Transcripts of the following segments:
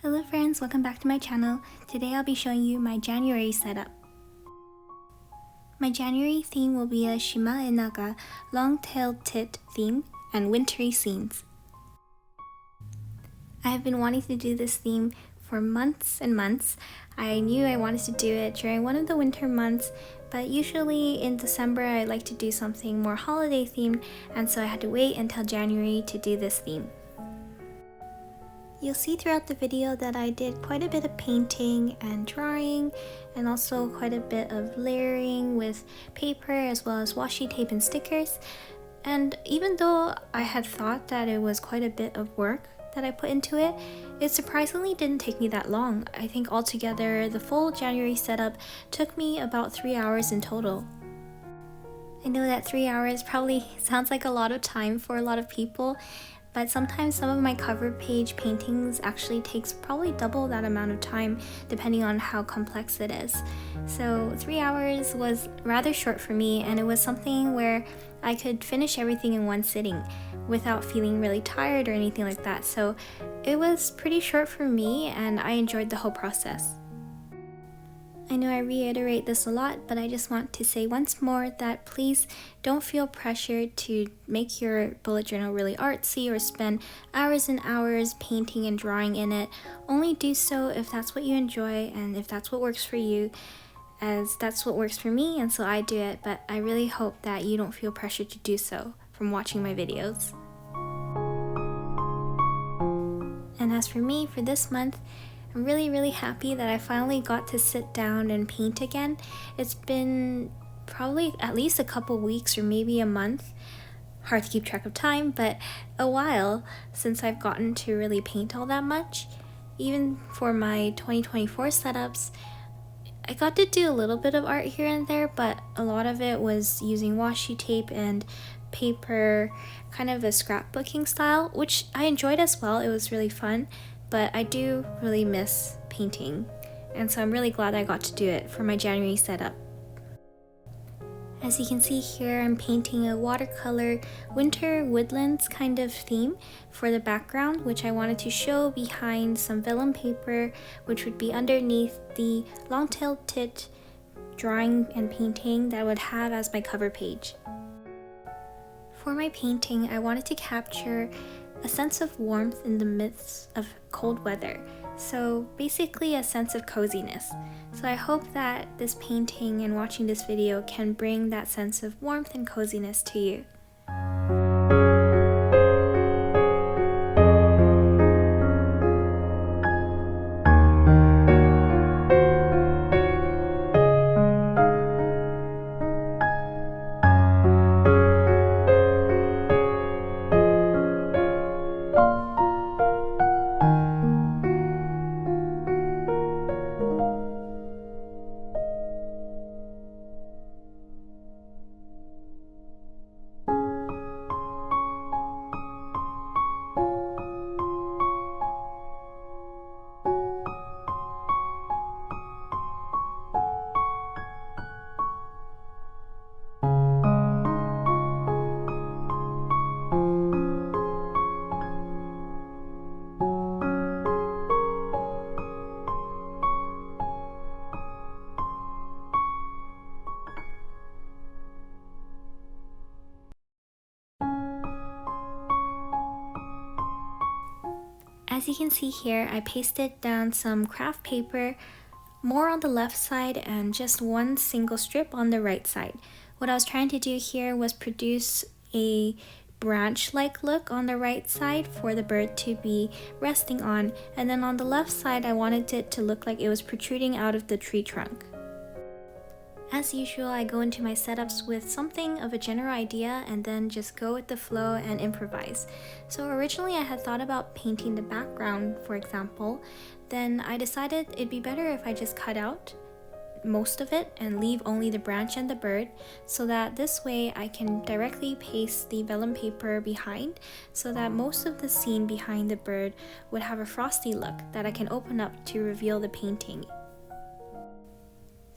Hello friends, welcome back to my channel. Today I'll be showing you my January setup. My January theme will be a shima enaga long-tailed tit theme and wintry scenes. I have been wanting to do this theme for months and months. I knew I wanted to do it during one of the winter months, but usually in December I like to do something more holiday themed, and so I had to wait until January to do this theme. You'll see throughout the video that I did quite a bit of painting and drawing, and also quite a bit of layering with paper as well as washi tape and stickers. And even though I had thought that it was quite a bit of work that I put into it, it surprisingly didn't take me that long. I think altogether the full January setup took me about 3 hours in total. I know that 3 hours probably sounds like a lot of time for a lot of people, but sometimes some of my cover page paintings actually takes probably double that amount of time depending on how complex it is. So 3 hours was rather short for me, and it was something where I could finish everything in one sitting without feeling really tired or anything like that. So it was pretty short for me and I enjoyed the whole process. I know I reiterate this a lot, but I just want to say once more that please don't feel pressured to make your bullet journal really artsy or spend hours and hours painting and drawing in it. Only do so if that's what you enjoy and if that's what works for you, as that's what works for me, and so I do it. But I really hope that you don't feel pressured to do so from watching my videos. And as for me, for this month, I'm really happy that I finally got to sit down and paint again. It's been probably at least a couple weeks or maybe a month, hard to keep track of time, but a while since I've gotten to really paint all that much. Even for my 2024 setups, I got to do a little bit of art here and there, but a lot of it was using washi tape and paper, kind of a scrapbooking style, which I enjoyed as well. It was really fun. But I do really miss painting, and so I'm really glad I got to do it for my January setup. As you can see here, I'm painting a watercolor winter woodlands kind of theme for the background, which I wanted to show behind some vellum paper, which would be underneath the long-tailed tit drawing and painting that I would have as my cover page. For my painting, I wanted to capture a sense of warmth in the midst of cold weather, so basically a sense of coziness. So I hope that this painting and watching this video can bring that sense of warmth and coziness to you. As you can see here, I pasted down some craft paper, more on the left side and just one single strip on the right side. What I was trying to do here was produce a branch-like look on the right side for the bird to be resting on, and then on the left side I wanted it to look like it was protruding out of the tree trunk. As usual, I go into my setups with something of a general idea and then just go with the flow and improvise. So originally I had thought about painting the background, for example. Then I decided it'd be better if I just cut out most of it and leave only the branch and the bird, so that this way I can directly paste the vellum paper behind, so that most of the scene behind the bird would have a frosty look that I can open up to reveal the painting.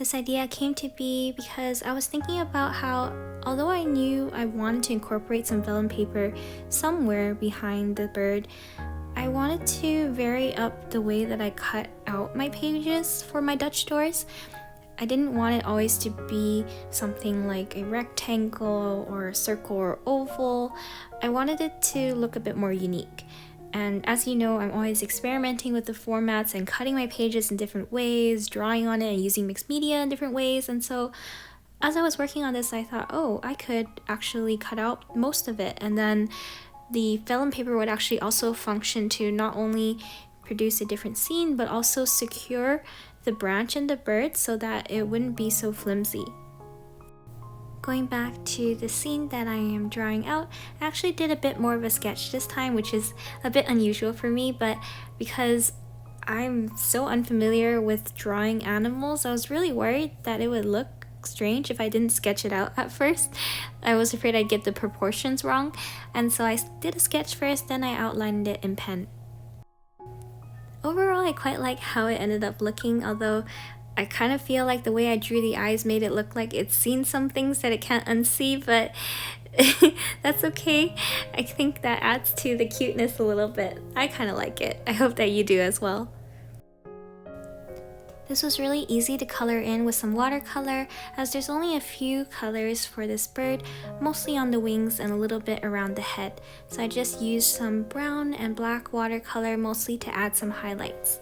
This idea came to be because I was thinking about how, although I knew I wanted to incorporate some vellum paper somewhere behind the bird, I wanted to vary up the way that I cut out my pages for my Dutch doors. I didn't want it always to be something like a rectangle or a circle or oval. I wanted it to look a bit more unique. And as you know, I'm always experimenting with the formats and cutting my pages in different ways, drawing on it and using mixed media in different ways. And so as I was working on this, I thought, oh, I could actually cut out most of it. And then the vellum paper would actually also function to not only produce a different scene, but also secure the branch and the bird so that it wouldn't be so flimsy. Going back to the scene that I am drawing out, I actually did a bit more of a sketch this time, which is a bit unusual for me, but because I'm so unfamiliar with drawing animals, I was really worried that it would look strange if I didn't sketch it out at first. I was afraid I'd get the proportions wrong, and so I did a sketch first, then I outlined it in pen. Overall, I quite like how it ended up looking, although I kind of feel like the way I drew the eyes made it look like it's seen some things that it can't unsee, but that's okay. I think that adds to the cuteness a little bit. I kind of like it. I hope that you do as well. This was really easy to color in with some watercolor, as there's only a few colors for this bird, mostly on the wings and a little bit around the head. So I just used some brown and black watercolor mostly to add some highlights.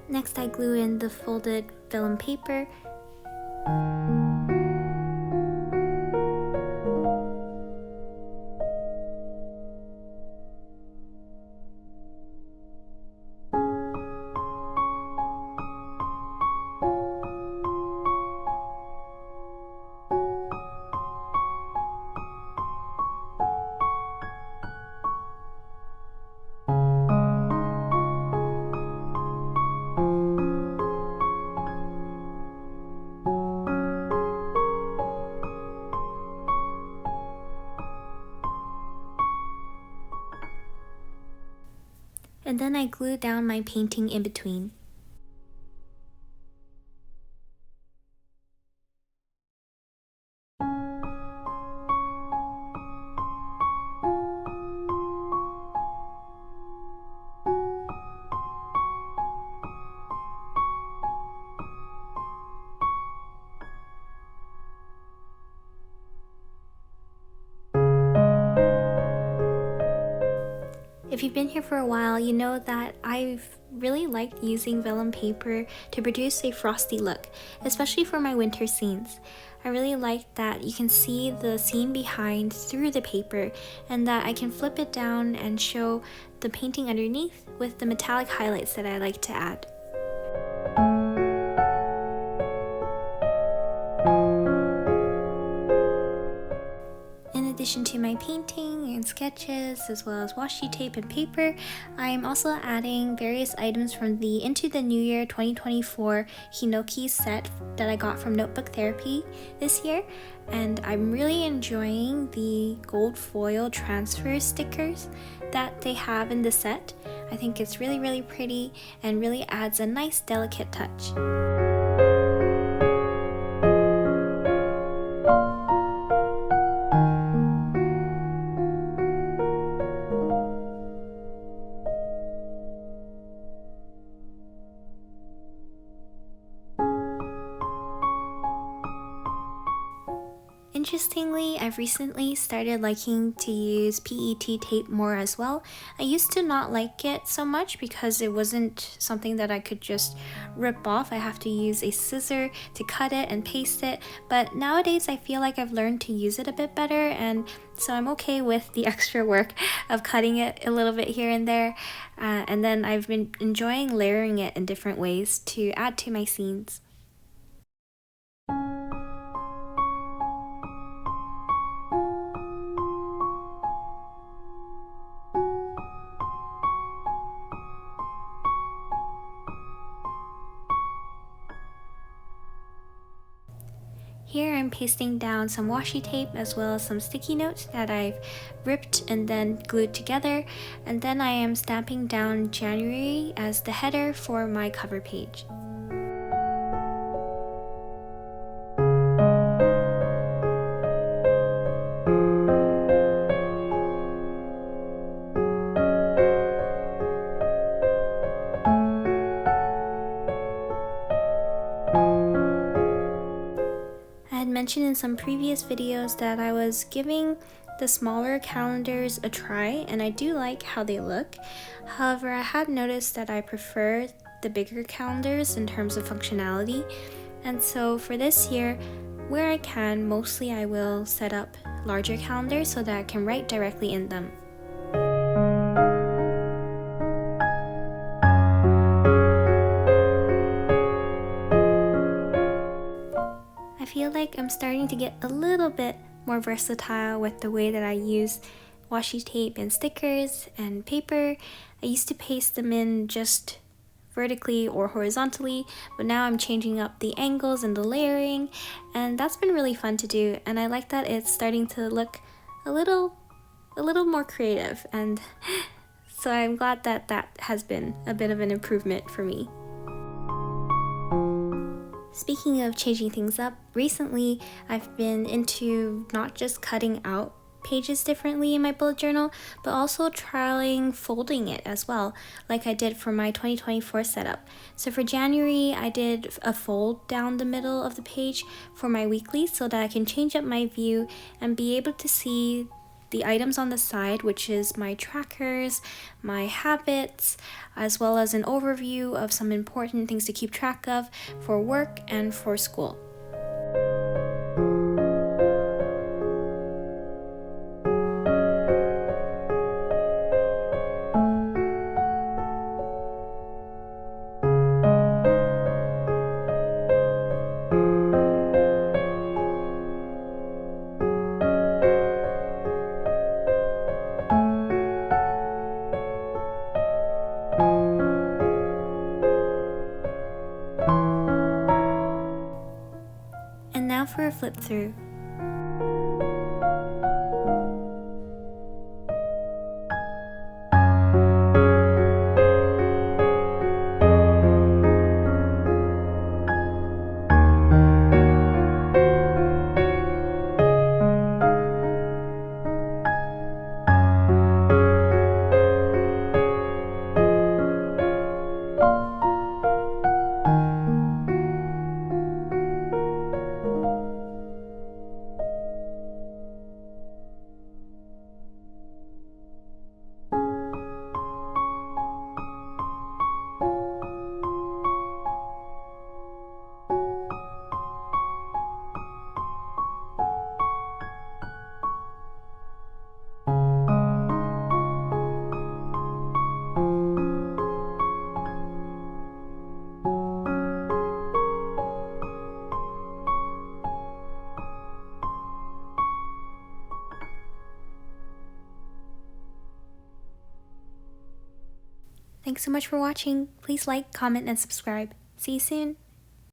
Next, I glue in the folded vellum paper. And then I glue down my painting in between. If you've been here for a while, you know that I've really liked using vellum paper to produce a frosty look, especially for my winter scenes. I really like that you can see the scene behind through the paper, and that I can flip it down and show the painting underneath with the metallic highlights that I like to add. In addition to my painting and sketches, as well as washi tape and paper, I'm also adding various items from the Into the New Year 2024 Hinoki set that I got from Notebook Therapy this year, and I'm really enjoying the gold foil transfer stickers that they have in the set. I think it's really pretty and really adds a nice delicate touch. Interestingly, I've recently started liking to use PET tape more as well. I used to not like it so much because it wasn't something that I could just rip off. I have to use a scissor to cut it and paste it, but nowadays I feel like I've learned to use it a bit better, and so I'm okay with the extra work of cutting it a little bit here and there, and then I've been enjoying layering it in different ways to add to my scenes. Here I'm pasting down some washi tape as well as some sticky notes that I've ripped and then glued together, and then I am stamping down January as the header for my cover page. Mentioned in some previous videos that I was giving the smaller calendars a try, and I do like how they look. However, I have noticed that I prefer the bigger calendars in terms of functionality, and so for this year, where I can, mostly I will set up larger calendars so that I can write directly in them. I feel like I'm starting to get a little bit more versatile with the way that I use washi tape and stickers and paper. I used to paste them in just vertically or horizontally, but now I'm changing up the angles and the layering, and that's been really fun to do, and I like that it's starting to look a little more creative, and so I'm glad that that has been a bit of an improvement for me. Speaking of changing things up, recently I've been into not just cutting out pages differently in my bullet journal, but also trialing folding it as well, like I did for my 2024 setup. So for January, I did a fold down the middle of the page for my weekly so that I can change up my view and be able to see the items on the side, which is my trackers, my habits, as well as an overview of some important things to keep track of for work and for school. And now for a flip through. Thanks so much for watching. Please like, comment, and subscribe. See you soon.